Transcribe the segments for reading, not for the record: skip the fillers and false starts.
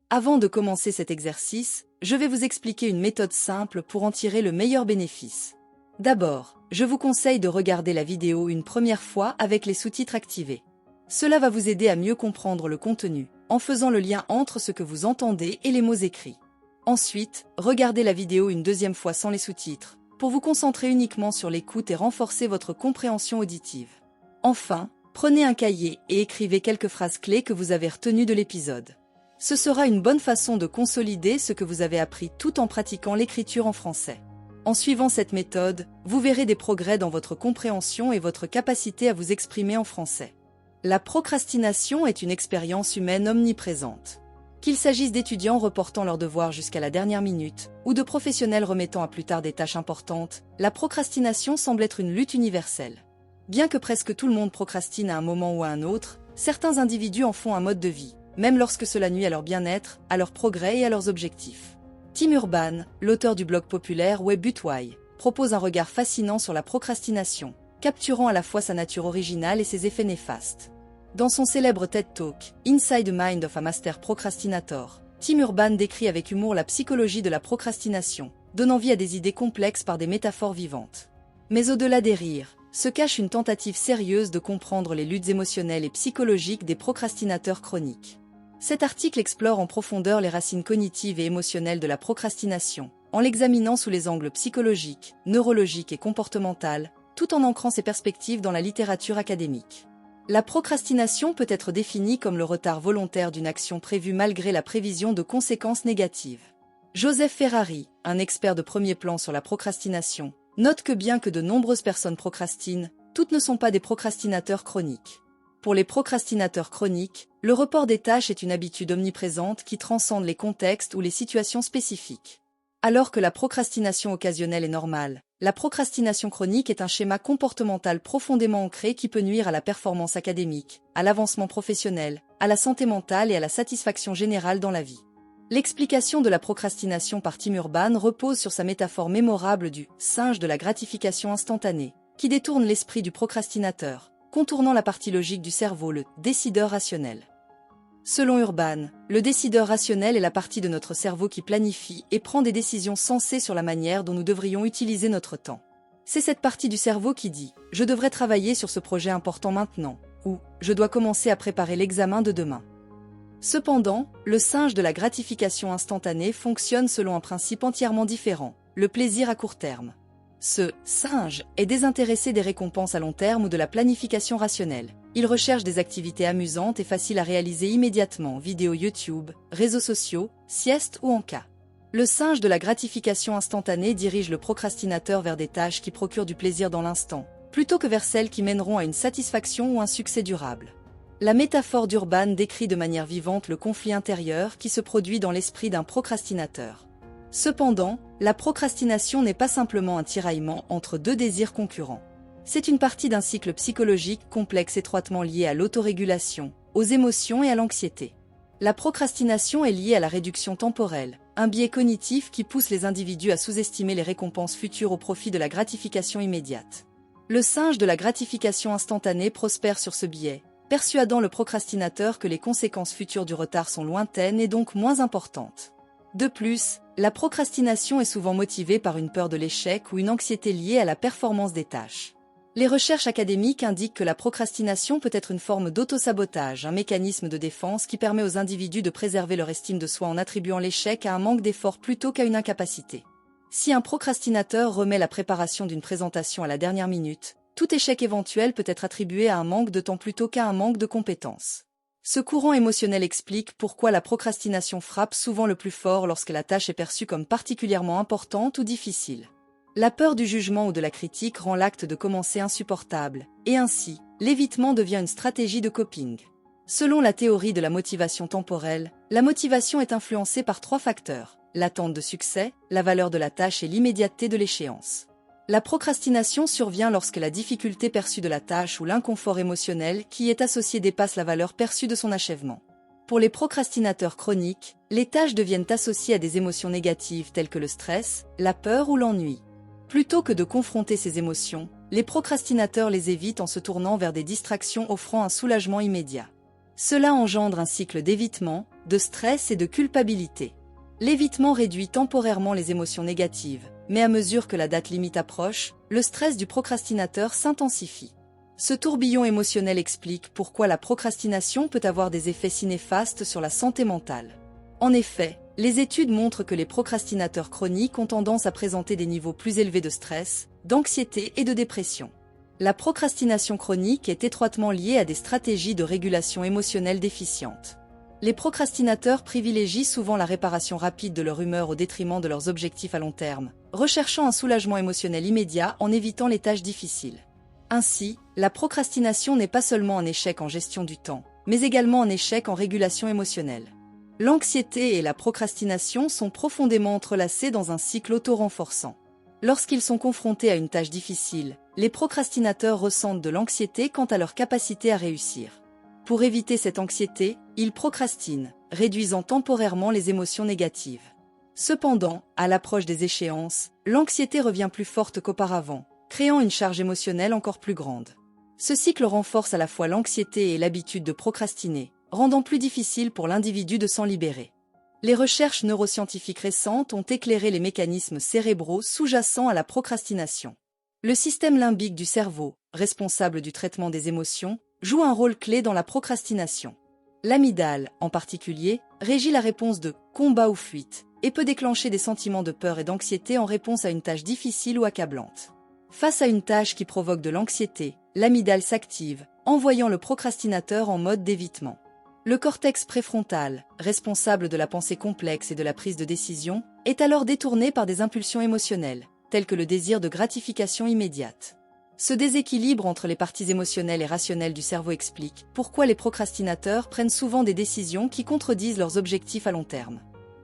Avant de commencer cet exercice, je vais vous expliquer une méthode simple pour en tirer le meilleur bénéfice. D'abord, je vous conseille de regarder la vidéo une première fois avec les sous-titres activés. Cela va vous aider à mieux comprendre le contenu, en faisant le lien entre ce que vous entendez et les mots écrits. Ensuite, regardez la vidéo une deuxième fois sans les sous-titres, pour vous concentrer uniquement sur l'écoute et renforcer votre compréhension auditive. Enfin, prenez un cahier et écrivez quelques phrases clés que vous avez retenues de l'épisode. Ce sera une bonne façon de consolider ce que vous avez appris tout en pratiquant l'écriture en français. En suivant cette méthode, vous verrez des progrès dans votre compréhension et votre capacité à vous exprimer en français. La procrastination est une expérience humaine omniprésente. Qu'il s'agisse d'étudiants reportant leurs devoirs jusqu'à la dernière minute, ou de professionnels remettant à plus tard des tâches importantes, la procrastination semble être une lutte universelle. Bien que presque tout le monde procrastine à un moment ou à un autre, certains individus en font un mode de vie, même lorsque cela nuit à leur bien-être, à leur progrès et à leurs objectifs. Tim Urban, l'auteur du blog populaire Web But Why, propose un regard fascinant sur la procrastination, capturant à la fois sa nature originale et ses effets néfastes. Dans son célèbre TED Talk, Inside the Mind of a Master Procrastinator, Tim Urban décrit avec humour la psychologie de la procrastination, donnant vie à des idées complexes par des métaphores vivantes. Mais au-delà des rires, se cache une tentative sérieuse de comprendre les luttes émotionnelles et psychologiques des procrastinateurs chroniques. Cet article explore en profondeur les racines cognitives et émotionnelles de la procrastination, en l'examinant sous les angles psychologiques, neurologiques et comportementaux, tout en ancrant ses perspectives dans la littérature académique. La procrastination peut être définie comme le retard volontaire d'une action prévue malgré la prévision de conséquences négatives. Joseph Ferrari, un expert de premier plan sur la procrastination, note que bien que de nombreuses personnes procrastinent, toutes ne sont pas des procrastinateurs chroniques. Pour les procrastinateurs chroniques, le report des tâches est une habitude omniprésente qui transcende les contextes ou les situations spécifiques. Alors que la procrastination occasionnelle est normale, la procrastination chronique est un schéma comportemental profondément ancré qui peut nuire à la performance académique, à l'avancement professionnel, à la santé mentale et à la satisfaction générale dans la vie. L'explication de la procrastination par Tim Urban repose sur sa métaphore mémorable du « singe de la gratification instantanée », qui détourne l'esprit du procrastinateur, contournant la partie logique du cerveau, le décideur rationnel. Selon Urban, le décideur rationnel est la partie de notre cerveau qui planifie et prend des décisions sensées sur la manière dont nous devrions utiliser notre temps. C'est cette partie du cerveau qui dit « Je devrais travailler sur ce projet important maintenant » ou « Je dois commencer à préparer l'examen de demain ». Cependant, le singe de la gratification instantanée fonctionne selon un principe entièrement différent, le plaisir à court terme. Ce singe est désintéressé des récompenses à long terme ou de la planification rationnelle. Il recherche des activités amusantes et faciles à réaliser immédiatement, vidéos YouTube, réseaux sociaux, sieste ou encas. Le singe de la gratification instantanée dirige le procrastinateur vers des tâches qui procurent du plaisir dans l'instant, plutôt que vers celles qui mèneront à une satisfaction ou un succès durable. La métaphore d'Urban décrit de manière vivante le conflit intérieur qui se produit dans l'esprit d'un procrastinateur. Cependant, la procrastination n'est pas simplement un tiraillement entre deux désirs concurrents. C'est une partie d'un cycle psychologique complexe étroitement lié à l'autorégulation, aux émotions et à l'anxiété. La procrastination est liée à la réduction temporelle, un biais cognitif qui pousse les individus à sous-estimer les récompenses futures au profit de la gratification immédiate. Le singe de la gratification instantanée prospère sur ce biais, persuadant le procrastinateur que les conséquences futures du retard sont lointaines et donc moins importantes. De plus, la procrastination est souvent motivée par une peur de l'échec ou une anxiété liée à la performance des tâches. Les recherches académiques indiquent que la procrastination peut être une forme d'autosabotage, un mécanisme de défense qui permet aux individus de préserver leur estime de soi en attribuant l'échec à un manque d'effort plutôt qu'à une incapacité. Si un procrastinateur remet la préparation d'une présentation à la dernière minute, tout échec éventuel peut être attribué à un manque de temps plutôt qu'à un manque de compétences. Ce courant émotionnel explique pourquoi la procrastination frappe souvent le plus fort lorsque la tâche est perçue comme particulièrement importante ou difficile. La peur du jugement ou de la critique rend l'acte de commencer insupportable, et ainsi, l'évitement devient une stratégie de coping. Selon la théorie de la motivation temporelle, la motivation est influencée par 3 facteurs, l'attente de succès, la valeur de la tâche et l'immédiateté de l'échéance. La procrastination survient lorsque la difficulté perçue de la tâche ou l'inconfort émotionnel qui y est associé dépasse la valeur perçue de son achèvement. Pour les procrastinateurs chroniques, les tâches deviennent associées à des émotions négatives telles que le stress, la peur ou l'ennui. Plutôt que de confronter ces émotions, les procrastinateurs les évitent en se tournant vers des distractions offrant un soulagement immédiat. Cela engendre un cycle d'évitement, de stress et de culpabilité. L'évitement réduit temporairement les émotions négatives, mais à mesure que la date limite approche, le stress du procrastinateur s'intensifie. Ce tourbillon émotionnel explique pourquoi la procrastination peut avoir des effets si néfastes sur la santé mentale. En effet, les études montrent que les procrastinateurs chroniques ont tendance à présenter des niveaux plus élevés de stress, d'anxiété et de dépression. La procrastination chronique est étroitement liée à des stratégies de régulation émotionnelle déficientes. Les procrastinateurs privilégient souvent la réparation rapide de leur humeur au détriment de leurs objectifs à long terme, recherchant un soulagement émotionnel immédiat en évitant les tâches difficiles. Ainsi, la procrastination n'est pas seulement un échec en gestion du temps, mais également un échec en régulation émotionnelle. L'anxiété et la procrastination sont profondément entrelacées dans un cycle auto-renforçant. Lorsqu'ils sont confrontés à une tâche difficile, les procrastinateurs ressentent de l'anxiété quant à leur capacité à réussir. Pour éviter cette anxiété, ils procrastinent, réduisant temporairement les émotions négatives. Cependant, à l'approche des échéances, l'anxiété revient plus forte qu'auparavant, créant une charge émotionnelle encore plus grande. Ce cycle renforce à la fois l'anxiété et l'habitude de procrastiner, rendant plus difficile pour l'individu de s'en libérer. Les recherches neuroscientifiques récentes ont éclairé les mécanismes cérébraux sous-jacents à la procrastination. Le système limbique du cerveau, responsable du traitement des émotions, joue un rôle clé dans la procrastination. L'amygdale, en particulier, régit la réponse de « combat ou fuite » et peut déclencher des sentiments de peur et d'anxiété en réponse à une tâche difficile ou accablante. Face à une tâche qui provoque de l'anxiété, l'amygdale s'active, envoyant le procrastinateur en mode d'évitement. Le cortex préfrontal, responsable de la pensée complexe et de la prise de décision, est alors détourné par des impulsions émotionnelles, telles que le désir de gratification immédiate. Ce déséquilibre entre les parties émotionnelles et rationnelles du cerveau explique pourquoi les procrastinateurs prennent souvent des décisions qui contredisent leurs objectifs à long terme.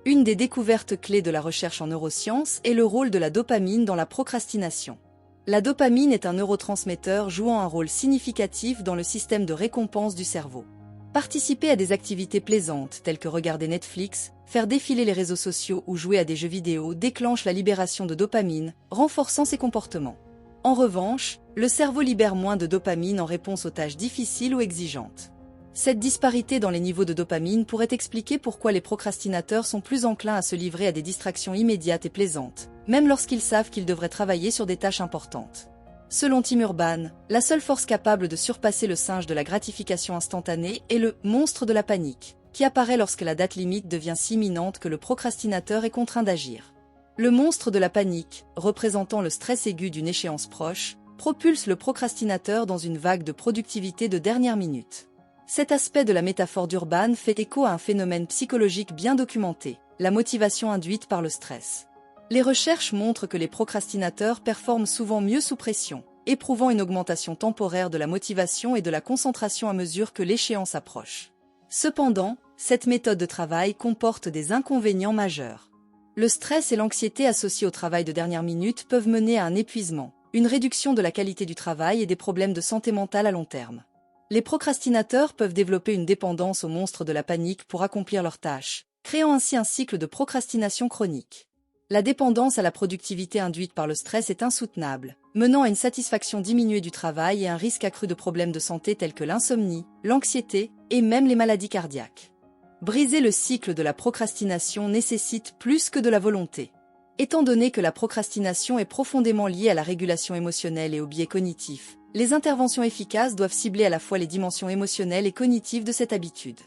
Une des découvertes clés de la recherche en neurosciences est le rôle de la dopamine dans la procrastination. La dopamine est un neurotransmetteur jouant un rôle significatif dans le système de récompense du cerveau. Participer à des activités plaisantes telles que regarder Netflix, faire défiler les réseaux sociaux ou jouer à des jeux vidéo déclenche la libération de dopamine, renforçant ces comportements. En revanche, le cerveau libère moins de dopamine en réponse aux tâches difficiles ou exigeantes. Cette disparité dans les niveaux de dopamine pourrait expliquer pourquoi les procrastinateurs sont plus enclins à se livrer à des distractions immédiates et plaisantes, même lorsqu'ils savent qu'ils devraient travailler sur des tâches importantes. Selon Tim Urban, la seule force capable de surpasser le singe de la gratification instantanée est le « monstre de la panique », qui apparaît lorsque la date limite devient si imminente que le procrastinateur est contraint d'agir. Le monstre de la panique, représentant le stress aigu d'une échéance proche, propulse le procrastinateur dans une vague de productivité de dernière minute. Cet aspect de la métaphore d'Urban fait écho à un phénomène psychologique bien documenté, la motivation induite par le stress. Les recherches montrent que les procrastinateurs performent souvent mieux sous pression, éprouvant une augmentation temporaire de la motivation et de la concentration à mesure que l'échéance approche. Cependant, cette méthode de travail comporte des inconvénients majeurs. Le stress et l'anxiété associés au travail de dernière minute peuvent mener à un épuisement, une réduction de la qualité du travail et des problèmes de santé mentale à long terme. Les procrastinateurs peuvent développer une dépendance au monstre de la panique pour accomplir leurs tâches, créant ainsi un cycle de procrastination chronique. La dépendance à la productivité induite par le stress est insoutenable, menant à une satisfaction diminuée du travail et un risque accru de problèmes de santé tels que l'insomnie, l'anxiété et même les maladies cardiaques. Briser le cycle de la procrastination nécessite plus que de la volonté. Étant donné que la procrastination est profondément liée à la régulation émotionnelle et au biais cognitif, les interventions efficaces doivent cibler à la fois les dimensions émotionnelles et cognitives de cette habitude.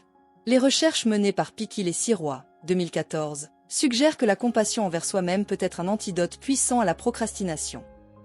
Les recherches menées par Piquil et Sirois, 2014, suggèrent que la compassion envers soi-même peut être un antidote puissant à la procrastination.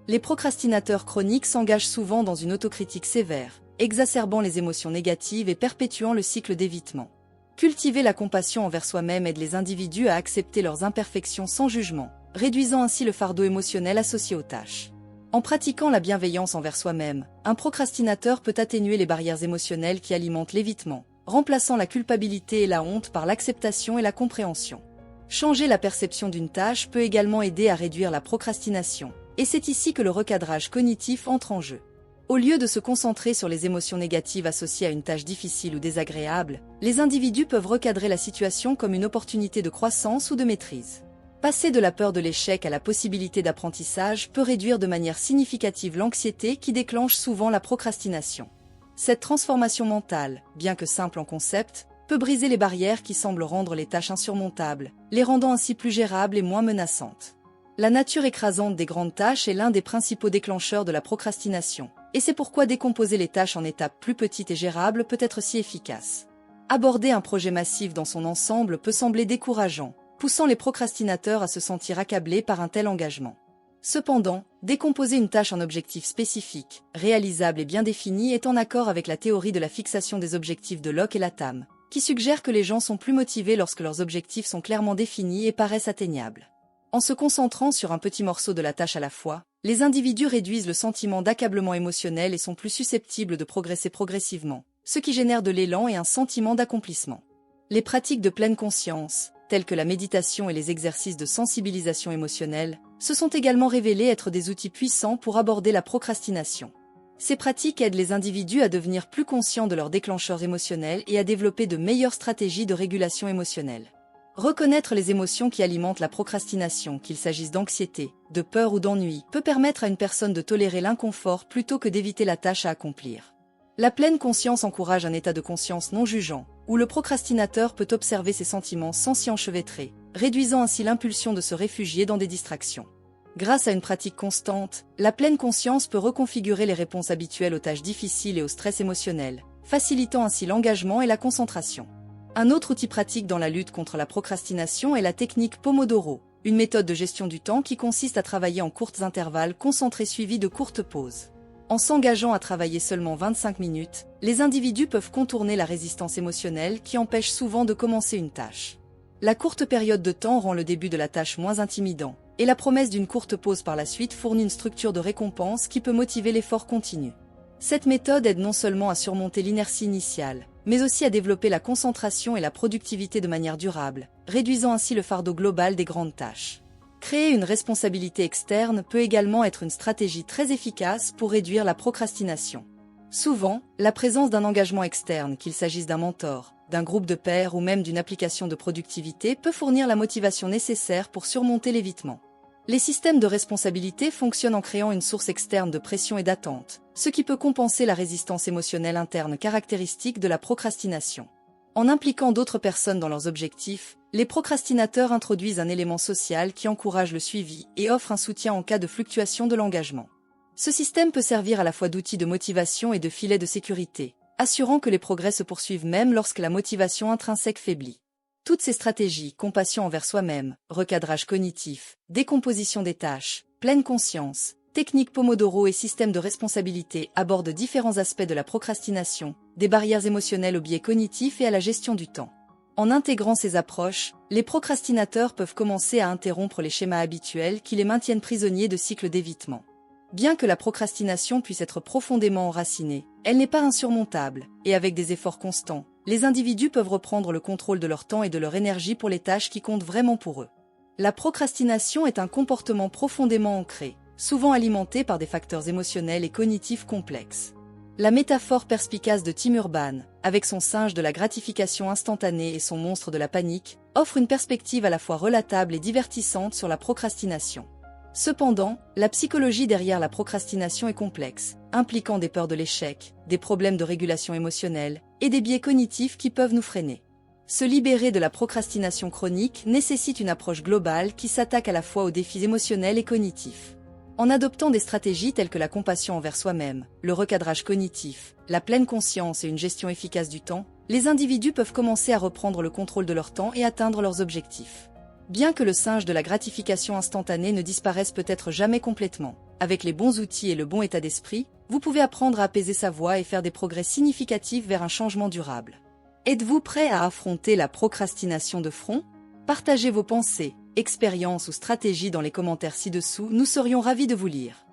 Les procrastinateurs chroniques s'engagent souvent dans une autocritique sévère, exacerbant les émotions négatives et perpétuant le cycle d'évitement. Cultiver la compassion envers soi-même aide les individus à accepter leurs imperfections sans jugement, réduisant ainsi le fardeau émotionnel associé aux tâches. En pratiquant la bienveillance envers soi-même, un procrastinateur peut atténuer les barrières émotionnelles qui alimentent l'évitement, remplaçant la culpabilité et la honte par l'acceptation et la compréhension. Changer la perception d'une tâche peut également aider à réduire la procrastination, et c'est ici que le recadrage cognitif entre en jeu. Au lieu de se concentrer sur les émotions négatives associées à une tâche difficile ou désagréable, les individus peuvent recadrer la situation comme une opportunité de croissance ou de maîtrise. Passer de la peur de l'échec à la possibilité d'apprentissage peut réduire de manière significative l'anxiété qui déclenche souvent la procrastination. Cette transformation mentale, bien que simple en concept, peut briser les barrières qui semblent rendre les tâches insurmontables, les rendant ainsi plus gérables et moins menaçantes. La nature écrasante des grandes tâches est l'un des principaux déclencheurs de la procrastination, et c'est pourquoi décomposer les tâches en étapes plus petites et gérables peut être si efficace. Aborder un projet massif dans son ensemble peut sembler décourageant, poussant les procrastinateurs à se sentir accablés par un tel engagement. Cependant, décomposer une tâche en objectifs spécifiques, réalisables et bien définis est en accord avec la théorie de la fixation des objectifs de Locke et Latham, qui suggère que les gens sont plus motivés lorsque leurs objectifs sont clairement définis et paraissent atteignables. En se concentrant sur un petit morceau de la tâche à la fois, les individus réduisent le sentiment d'accablement émotionnel et sont plus susceptibles de progresser progressivement, ce qui génère de l'élan et un sentiment d'accomplissement. Les pratiques de pleine conscience, telles que la méditation et les exercices de sensibilisation émotionnelle, se sont également révélés être des outils puissants pour aborder la procrastination. Ces pratiques aident les individus à devenir plus conscients de leurs déclencheurs émotionnels et à développer de meilleures stratégies de régulation émotionnelle. Reconnaître les émotions qui alimentent la procrastination, qu'il s'agisse d'anxiété, de peur ou d'ennui, peut permettre à une personne de tolérer l'inconfort plutôt que d'éviter la tâche à accomplir. La pleine conscience encourage un état de conscience non jugeant, où le procrastinateur peut observer ses sentiments sans s'y enchevêtrer, réduisant ainsi l'impulsion de se réfugier dans des distractions. Grâce à une pratique constante, la pleine conscience peut reconfigurer les réponses habituelles aux tâches difficiles et au stress émotionnel, facilitant ainsi l'engagement et la concentration. Un autre outil pratique dans la lutte contre la procrastination est la technique Pomodoro, une méthode de gestion du temps qui consiste à travailler en courts intervalles concentrés suivis de courtes pauses. En s'engageant à travailler seulement 25 minutes, les individus peuvent contourner la résistance émotionnelle qui empêche souvent de commencer une tâche. La courte période de temps rend le début de la tâche moins intimidant, et la promesse d'une courte pause par la suite fournit une structure de récompense qui peut motiver l'effort continu. Cette méthode aide non seulement à surmonter l'inertie initiale, mais aussi à développer la concentration et la productivité de manière durable, réduisant ainsi le fardeau global des grandes tâches. Créer une responsabilité externe peut également être une stratégie très efficace pour réduire la procrastination. Souvent, la présence d'un engagement externe, qu'il s'agisse d'un mentor, d'un groupe de pairs ou même d'une application de productivité, peut fournir la motivation nécessaire pour surmonter l'évitement. Les systèmes de responsabilité fonctionnent en créant une source externe de pression et d'attente, ce qui peut compenser la résistance émotionnelle interne caractéristique de la procrastination. En impliquant d'autres personnes dans leurs objectifs, les procrastinateurs introduisent un élément social qui encourage le suivi et offre un soutien en cas de fluctuation de l'engagement. Ce système peut servir à la fois d'outil de motivation et de filet de sécurité, assurant que les progrès se poursuivent même lorsque la motivation intrinsèque faiblit. Toutes ces stratégies, compassion envers soi-même, recadrage cognitif, décomposition des tâches, pleine conscience, technique Pomodoro et système de responsabilité abordent différents aspects de la procrastination, des barrières émotionnelles au biais cognitif et à la gestion du temps. En intégrant ces approches, les procrastinateurs peuvent commencer à interrompre les schémas habituels qui les maintiennent prisonniers de cycles d'évitement. Bien que la procrastination puisse être profondément enracinée, elle n'est pas insurmontable, et avec des efforts constants, les individus peuvent reprendre le contrôle de leur temps et de leur énergie pour les tâches qui comptent vraiment pour eux. La procrastination est un comportement profondément ancré, souvent alimenté par des facteurs émotionnels et cognitifs complexes. La métaphore perspicace de Tim Urban, avec son singe de la gratification instantanée et son monstre de la panique, offre une perspective à la fois relatable et divertissante sur la procrastination. Cependant, la psychologie derrière la procrastination est complexe, impliquant des peurs de l'échec, des problèmes de régulation émotionnelle et des biais cognitifs qui peuvent nous freiner. Se libérer de la procrastination chronique nécessite une approche globale qui s'attaque à la fois aux défis émotionnels et cognitifs. En adoptant des stratégies telles que la compassion envers soi-même, le recadrage cognitif, la pleine conscience et une gestion efficace du temps, les individus peuvent commencer à reprendre le contrôle de leur temps et atteindre leurs objectifs. Bien que le singe de la gratification instantanée ne disparaisse peut-être jamais complètement, avec les bons outils et le bon état d'esprit, vous pouvez apprendre à apaiser sa voix et faire des progrès significatifs vers un changement durable. Êtes-vous prêt à affronter la procrastination de front? Partagez vos pensées, expériences ou stratégies dans les commentaires ci-dessous, nous serions ravis de vous lire.